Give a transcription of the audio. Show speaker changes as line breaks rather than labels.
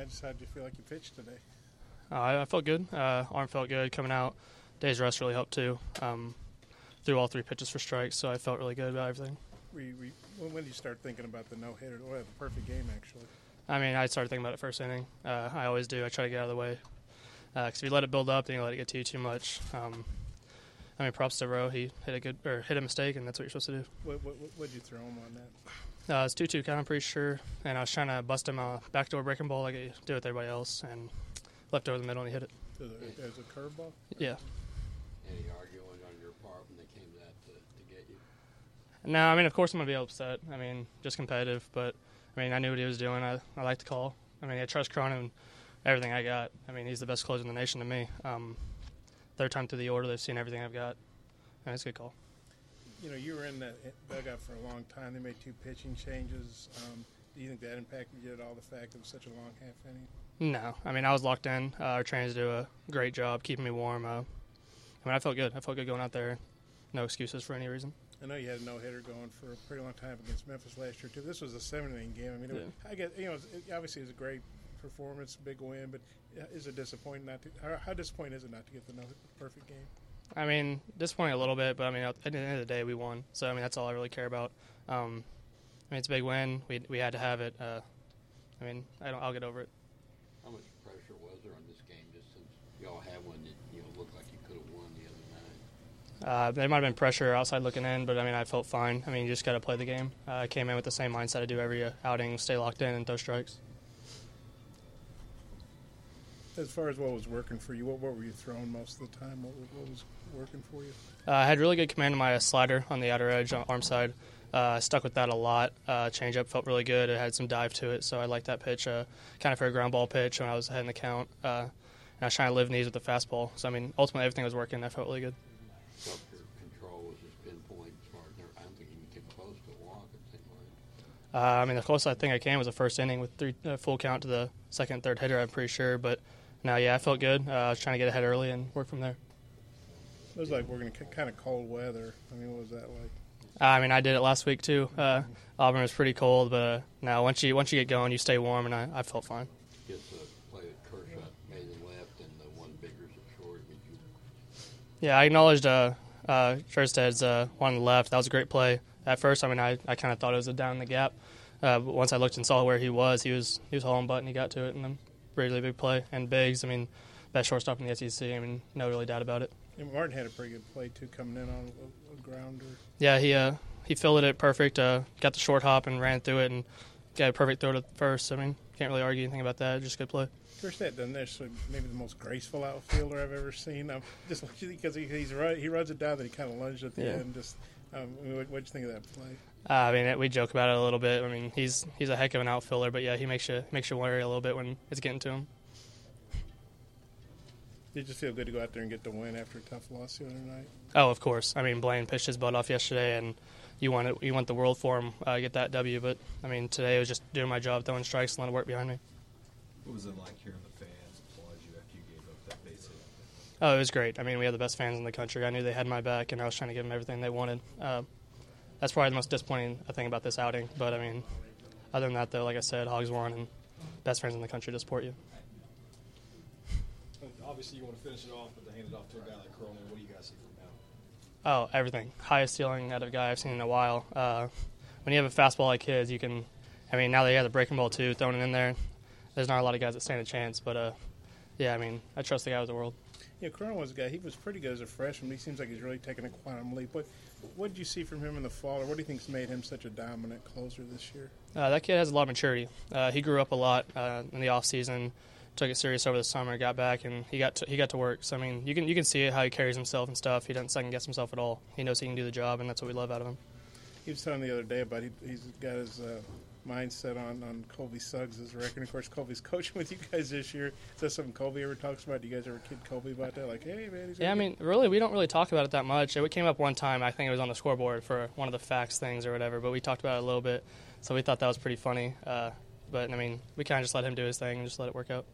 Just how did you feel like you pitched today?
I felt good. Arm felt good coming out. Day's rest really helped too. Threw all 3 pitches for strikes, so I felt really good about everything.
When did you start thinking about the no-hitter? Well, the perfect game, actually.
I mean, I started thinking about it first inning. I always do. I try to get out of the way. Because if you let it build up, then you let it get to you too much. I mean, props to Rowe. He hit a mistake, and that's what you're supposed to do.
What did you throw him on that?
It's 2-2 count, I'm pretty sure. And I was trying to bust him a backdoor breaking ball like I do with everybody else, and left over the middle, and he hit it.
As a curveball?
Yeah.
Any arguing on your part when they came to that to get you?
No, I mean, of course I'm going to be upset. I mean, just competitive. But, I mean, I knew what he was doing. I like the call. I mean, I trust Cronin everything I got. I mean, he's the best closer in the nation to me. 3rd time through the order, they've seen everything I've got. And it's a good call.
You know, you were in that dugout for a long time. They made 2 pitching changes. Do you think that impacted you at all, the fact it was such a long half inning?
No. I mean, I was locked in. Our trainers do a great job keeping me warm. I mean, I felt good. I felt good going out there. No excuses for any reason.
I know you had a no-hitter going for a pretty long time against Memphis last year, too. This was a 7-inning game. I mean, I guess, you know, obviously it was a great performance, big win, but is it disappointing not to? How disappointing is it not to get the perfect game?
I mean, disappointing a little bit, but I mean, at the end of the day, we won. So I mean, that's all I really care about. I mean, it's a big win. We had to have it. I mean, I'll get over it.
How much pressure was there on this game, just since y'all had one that looked like you could have won the other night?
There might have been pressure outside looking in, but I mean, I felt fine. I mean, you just got to play the game. I came in with the same mindset I do every outing: stay locked in and throw strikes.
As far as what was working for you, what were you throwing most of the time? What was working for you?
I had really good command of my slider on the outer edge, on arm side. I stuck with that a lot. Changeup felt really good. It had some dive to it, so I liked that pitch. Kind of for a ground ball pitch when I was ahead in the count. And I was trying to live knees with the fastball. So, I mean, ultimately everything was working. I felt really good.
So your control was just pinpoint as far as I don't think you can get close to a walk at the same line.
I mean, the closest I think I came was the first inning with 3 full count to the second and third hitter, I'm pretty sure. But, no, yeah, I felt good. I was trying to get ahead early and work from there.
It was like working in kind of cold weather. I mean, what was that like?
I mean, I did it last week too. Auburn was pretty cold, but no, once you get going, you stay warm, and I felt fine.
Gets a play at Kershaw made the left and the one bigger's at short.
Yeah, I acknowledged Scherstad's one on the left. That was a great play. At first, I mean, I kind of thought it was a down in the gap. But once I looked and saw where he was hauling butt, and he got to it, and then really big play. And Biggs, I mean, best shortstop in the SEC. I mean, no really doubt about it.
And Martin had a pretty good play too, coming in on a grounder.
Yeah, he fielded it perfect. Got the short hop and ran through it, and got a perfect throw to first. I mean, can't really argue anything about that. Just good play.
Kacey doesn't necessarily maybe the most graceful outfielder I've ever seen. Just because he runs it down, then he kind of lunged at the end. Just what'd you think of that play?
I mean, we joke about it a little bit. I mean, he's a heck of an outfielder, but yeah, he makes you worry a little bit when it's getting to him.
Did it just feel good to go out there and get the win after a tough loss the other night?
Oh, of course. I mean, Blaine pitched his butt off yesterday, and you want the world for him get that W. But I mean, today it was just doing my job, throwing strikes, and letting it work behind me.
What was it like hearing the fans applaud you after you gave up that base hit?
Oh, it was great. I mean, we had the best fans in the country. I knew they had my back, and I was trying to give them everything they wanted. That's probably the most disappointing thing about this outing. But I mean, other than that, though, like I said, Hogs won, and best fans in the country to support you.
Obviously, you want to finish it off, but to hand it off to a guy like Cronin, what do you guys see from him?
Oh, everything. Highest ceiling out of a guy I've seen in a while. When you have a fastball like his, you can – I mean, now that he has a breaking ball, too, throwing it in there, there's not a lot of guys that stand a chance. But, yeah, I mean, I trust the guy with the world.
Yeah, Cronin was a guy. He was pretty good as a freshman. He seems like he's really taking a quantum leap. What did you see from him in the fall, or what do you think's made him such a dominant closer this year?
That kid has a lot of maturity. He grew up a lot in the off season. Took it serious over the summer, got back, and he got to work. So I mean, you can see it, how he carries himself and stuff. He doesn't second guess himself at all. He knows he can do the job, and that's what we love out of him.
He was telling the other day about he's got his mindset on Colby Suggs' record. Of course, Colby's coaching with you guys this year. Is that something Colby ever talks about? Do you guys ever kid Colby about that? Like, hey man, he's
I mean, really, we don't really talk about it that much. It came up one time. I think it was on the scoreboard for one of the facts things or whatever. But we talked about it a little bit, so we thought that was pretty funny. But I mean, we kind of just let him do his thing and just let it work out.